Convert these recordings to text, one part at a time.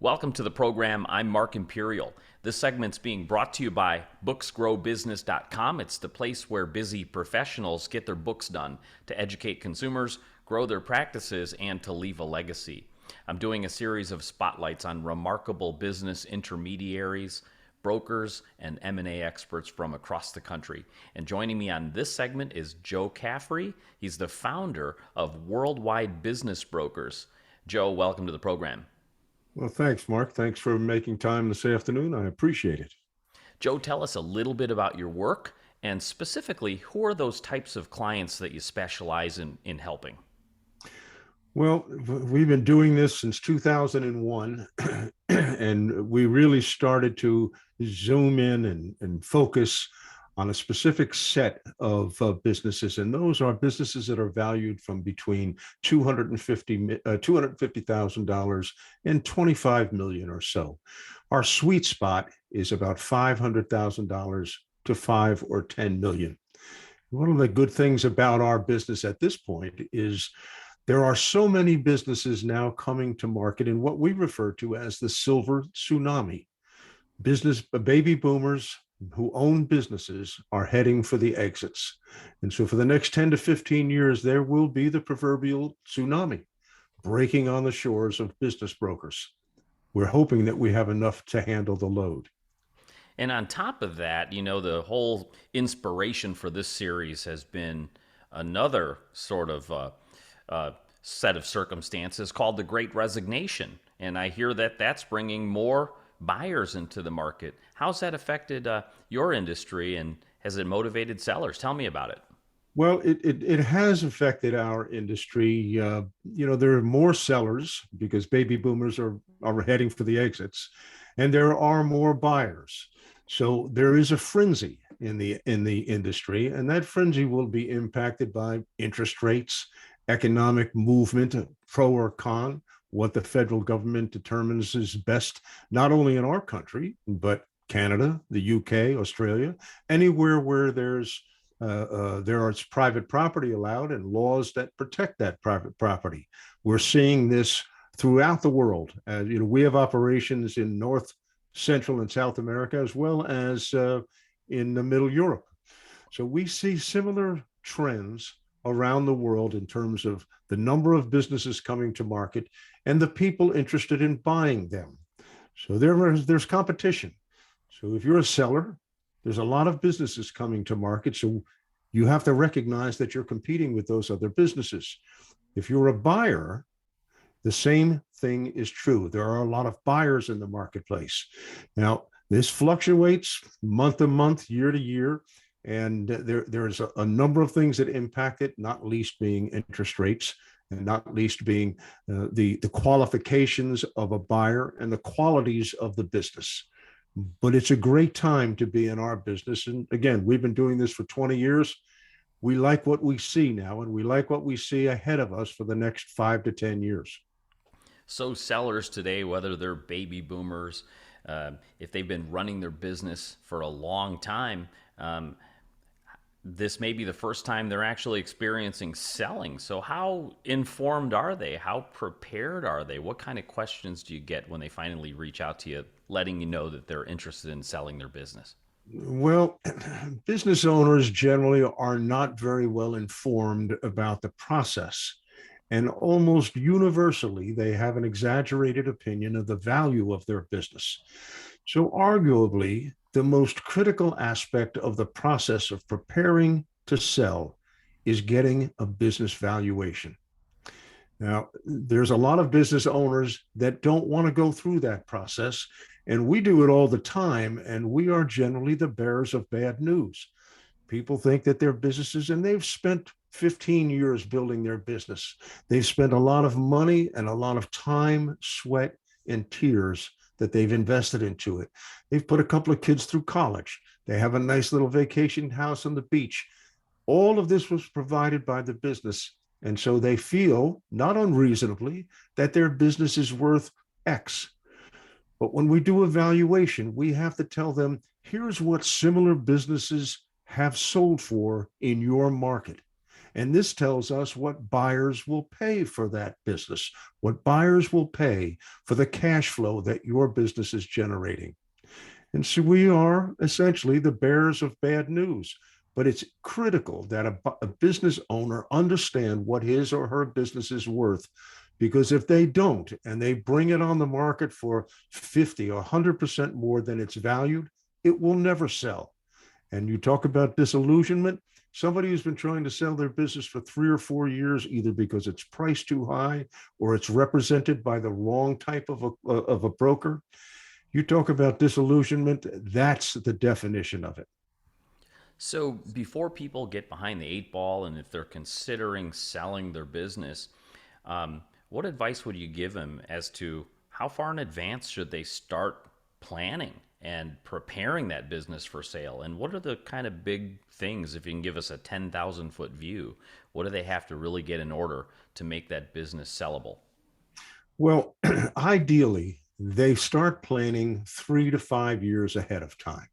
Welcome to the program. I'm Mark Imperial. This segment's being brought to you by booksgrowbusiness.com. It's the place where busy professionals get their books done to educate consumers, grow their practices, and to leave a legacy. I'm doing a series of spotlights on remarkable business intermediaries, brokers, and M&A experts from across the country. And joining me on this segment is Joe Caffrey. He's the founder of Worldwide Business Brokers. Joe, welcome to the program. Well, thanks, Mark. Thanks for making time this afternoon. I appreciate it. Joe, tell us a little bit about your work and specifically, who are those types of clients that you specialize in helping? Well, we've been doing this since 2001, and we really started to zoom in and focus on a specific set of businesses. And those are businesses that are valued from between $250,000 and $25 million or so. Our sweet spot is about $500,000 to 5 or 10 million. One of the good things about our business at this point is there are so many businesses now coming to market in what we refer to as the silver tsunami. Baby boomers who own businesses are heading for the exits. And so for the next 10 to 15 years, there will be the proverbial tsunami breaking on the shores of business brokers. We're hoping that we have enough to handle the load. And on top of that, the whole inspiration for this series has been another sort of set of circumstances called the Great Resignation. And I hear that that's bringing more buyers into the market. How's that affected your industry, and has it motivated sellers? Tell me about it. Well, it has affected our industry. There are more sellers because baby boomers are heading for the exits, and there are more buyers. So there is a frenzy in the industry, and that frenzy will be impacted by interest rates, economic movement, pro or con, what the federal government determines is best, not only in our country, but Canada, the UK, Australia, anywhere where there is private property allowed and laws that protect that private property. We're seeing this throughout the world. We have operations in North, Central, and South America, as well as in the Middle Europe. So we see similar trends around the world in terms of the number of businesses coming to market and the people interested in buying them. So there's competition. So if you're a seller, there's a lot of businesses coming to market. So you have to recognize that you're competing with those other businesses. If you're a buyer, the same thing is true. There are a lot of buyers in the marketplace. Now, this fluctuates month to month, year to year. And there's a number of things that impact it, not least being interest rates, and not least being the qualifications of a buyer and the qualities of the business. But it's a great time to be in our business. And again, we've been doing this for 20 years. We like what we see now, and we like what we see ahead of us for the next 5 to 10 years. So sellers today, whether they're baby boomers, if they've been running their business for a long time, this may be the first time they're actually experiencing selling. So how informed are they? How prepared are they? What kind of questions do you get when they finally reach out to you, letting you know that they're interested in selling their business? Well, business owners generally are not very well informed about the process. And almost universally, they have an exaggerated opinion of the value of their business. So, arguably, the most critical aspect of the process of preparing to sell is getting a business valuation. Now, there's a lot of business owners that don't want to go through that process, and we do it all the time, and we are generally the bearers of bad news. People think that their businesses, and they've spent 15 years building their business. They've spent a lot of money and a lot of time, sweat, and tears that they've invested into it. They've put a couple of kids through college. They have a nice little vacation house on the beach. All of this was provided by the business. And so they feel, not unreasonably, that their business is worth X. But when we do a valuation, we have to tell them, here's what similar businesses have sold for in your market. And this tells us what buyers will pay for that business, what buyers will pay for the cash flow that your business is generating. And so we are essentially the bearers of bad news. But it's critical that a business owner understand what his or her business is worth. Because if they don't, and they bring it on the market for 50 or 100% more than it's valued, it will never sell. And you talk about disillusionment, somebody who's been trying to sell their business for 3 or 4 years, either because it's priced too high or it's represented by the wrong type of a broker. You talk about disillusionment, that's the definition of it. So, before people get behind the eight ball and if they're considering selling their business, what advice would you give them as to how far in advance should they start planning and preparing that business for sale? And what are the kind of big things, if you can give us a 10,000-foot view, what do they have to really get in order to make that business sellable? Well, ideally, they start planning 3 to 5 years ahead of time.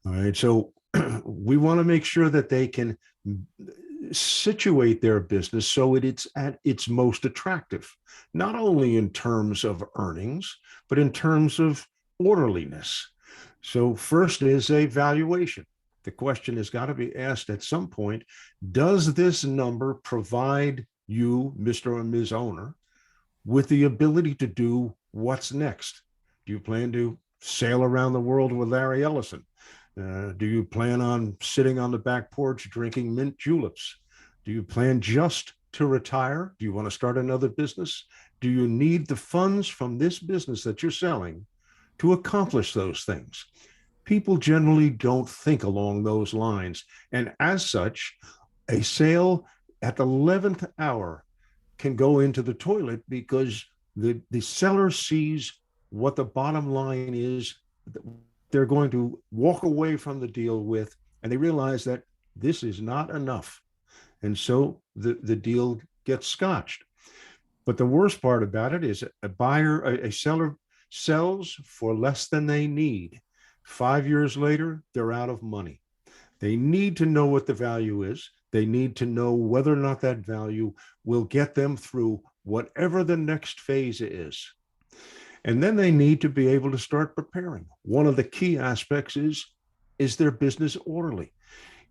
All right. So we want to make sure that they can situate their business so it's at its most attractive, not only in terms of earnings, but in terms of orderliness. So, first is a valuation. The question has got to be asked at some point: does this number provide you, Mr. or Ms. Owner, with the ability to do what's next? Do you plan to sail around the world with Larry Ellison? Do you plan on sitting on the back porch drinking mint juleps? Do you plan just to retire? Do you want to start another business? Do you need the funds from this business that you're selling to accomplish those things? People generally don't think along those lines. And as such, a sale at the 11th hour can go into the toilet because the seller sees what the bottom line is they're going to walk away from the deal with, and they realize that this is not enough. And so the deal gets scotched. But the worst part about it is a seller sells for less than they need. 5 years later, they're out of money. They need to know what the value is. They need to know whether or not that value will get them through whatever the next phase is. And then they need to be able to start preparing. One of the key aspects is their business orderly?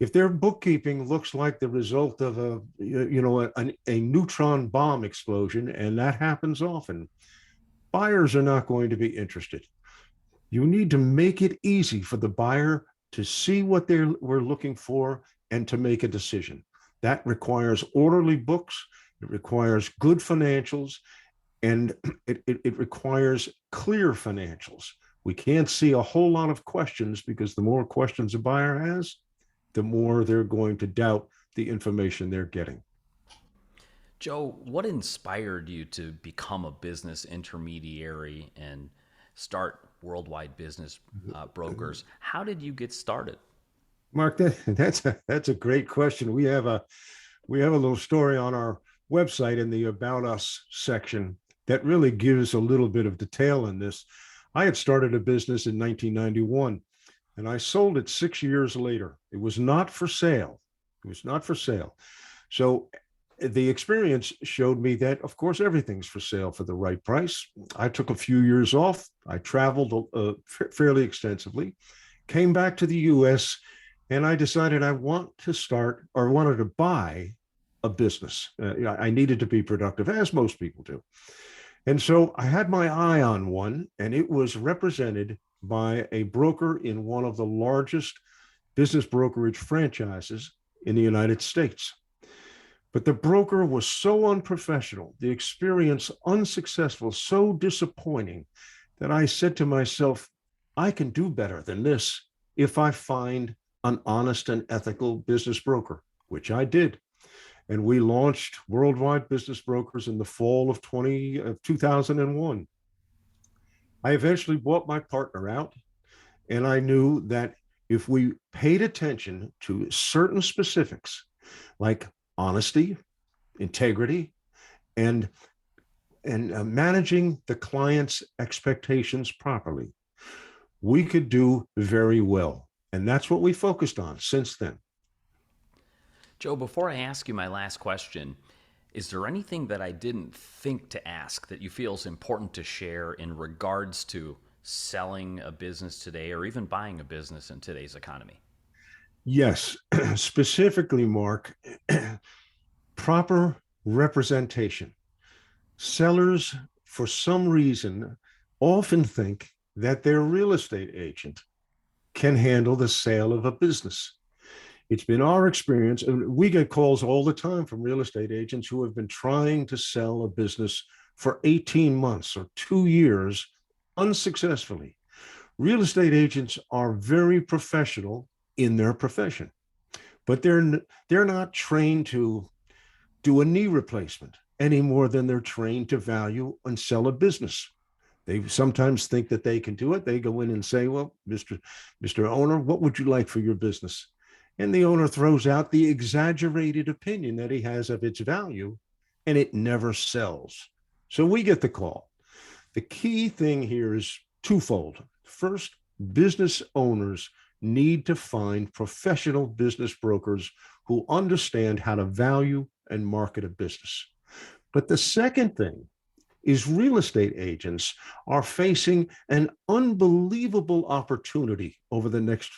If their bookkeeping looks like the result of a neutron bomb explosion, and that happens often, buyers are not going to be interested. You need to make it easy for the buyer to see what we're looking for and to make a decision. That requires orderly books. It requires good financials, and it requires clear financials. We can't see a whole lot of questions, because the more questions a buyer has, the more they're going to doubt the information they're getting. Joe, what inspired you to become a business intermediary and start Worldwide Business Brokers? How did you get started? Mark, that's a great question. We have a little story on our website in the About Us section that really gives a little bit of detail in this. I had started a business in 1991, and I sold it 6 years later. It was not for sale. It was not for sale. So the experience showed me that, of course, everything's for sale for the right price. I took a few years off. I traveled fairly extensively, came back to the US, and I decided I wanted to buy a business. I needed to be productive, as most people do. And so I had my eye on one, and it was represented by a broker in one of the largest business brokerage franchises in the United States. But the broker was so unprofessional, the experience unsuccessful, so disappointing, that I said to myself, I can do better than this if I find an honest and ethical business broker, which I did. And we launched Worldwide Business Brokers in the fall of 2001. I eventually bought my partner out, and I knew that if we paid attention to certain specifics, like honesty, integrity, and managing the client's expectations properly, we could do very well. And that's what we focused on since then. Joe, before I ask you my last question, is there anything that I didn't think to ask that you feel is important to share in regards to selling a business today or even buying a business in today's economy? Yes, specifically, Mark, proper representation. Sellers, for some reason, often think that their real estate agent can handle the sale of a business. It's been our experience, and we get calls all the time from real estate agents who have been trying to sell a business for 18 months or 2 years unsuccessfully. Real estate agents are very professional in their profession, but they're not trained to do a knee replacement any more than they're trained to value and sell a business. They sometimes think that they can do it. They go in and say, well, Mr. Owner, what would you like for your business? And the owner throws out the exaggerated opinion that he has of its value, and it never sells. So we get the call. The key thing here is twofold. First, business owners need to find professional business brokers who understand how to value and market a business. But the second thing is real estate agents are facing an unbelievable opportunity over the next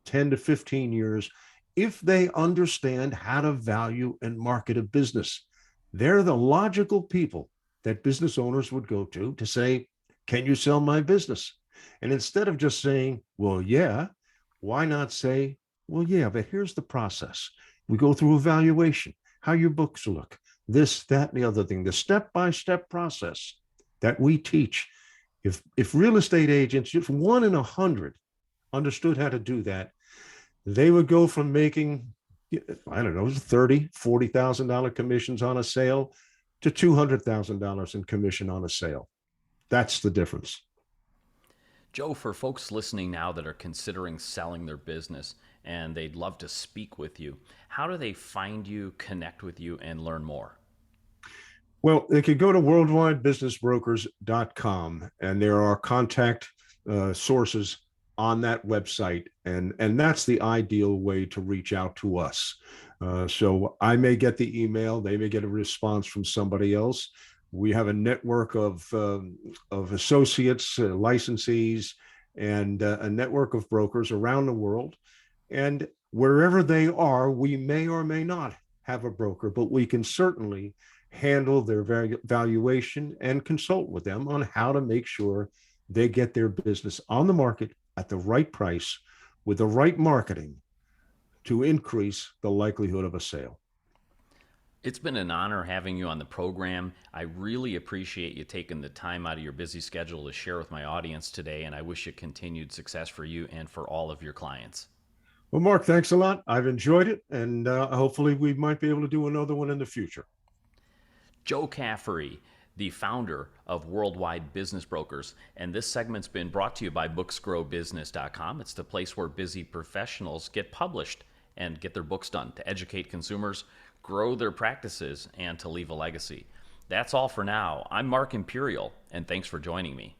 10 to 15 years if they understand how to value and market a business. They're the logical people that business owners would go to say, can you sell my business? And instead of just saying, well, yeah, why not say, well, yeah, but here's the process. We go through evaluation, how your books look, this, that, and the other thing, the step-by-step process that we teach. If real estate agents, just 1 in 100 understood how to do that, they would go from making, I don't know, $30,000, $40,000 commissions on a sale to $200,000 in commission on a sale. That's the difference. Joe, for folks listening now that are considering selling their business and they'd love to speak with you, how do they find you, connect with you, and learn more? Well, they could go to worldwidebusinessbrokers.com, and there are contact sources on that website, and that's the ideal way to reach out to us. So I may get the email, they may get a response from somebody else. We have a network of associates, licensees, and a network of brokers around the world. And wherever they are, we may or may not have a broker, but we can certainly handle their valuation and consult with them on how to make sure they get their business on the market at the right price with the right marketing to increase the likelihood of a sale. It's been an honor having you on the program. I really appreciate you taking the time out of your busy schedule to share with my audience today, and I wish you continued success for you and for all of your clients. Well, Mark, thanks a lot. I've enjoyed it, and hopefully we might be able to do another one in the future. Joe Caffrey, the founder of Worldwide Business Brokers. And this segment's been brought to you by booksgrowbusiness.com. It's the place where busy professionals get published and get their books done to educate consumers, grow their practices, and to leave a legacy. That's all for now. I'm Mark Imperial, and thanks for joining me.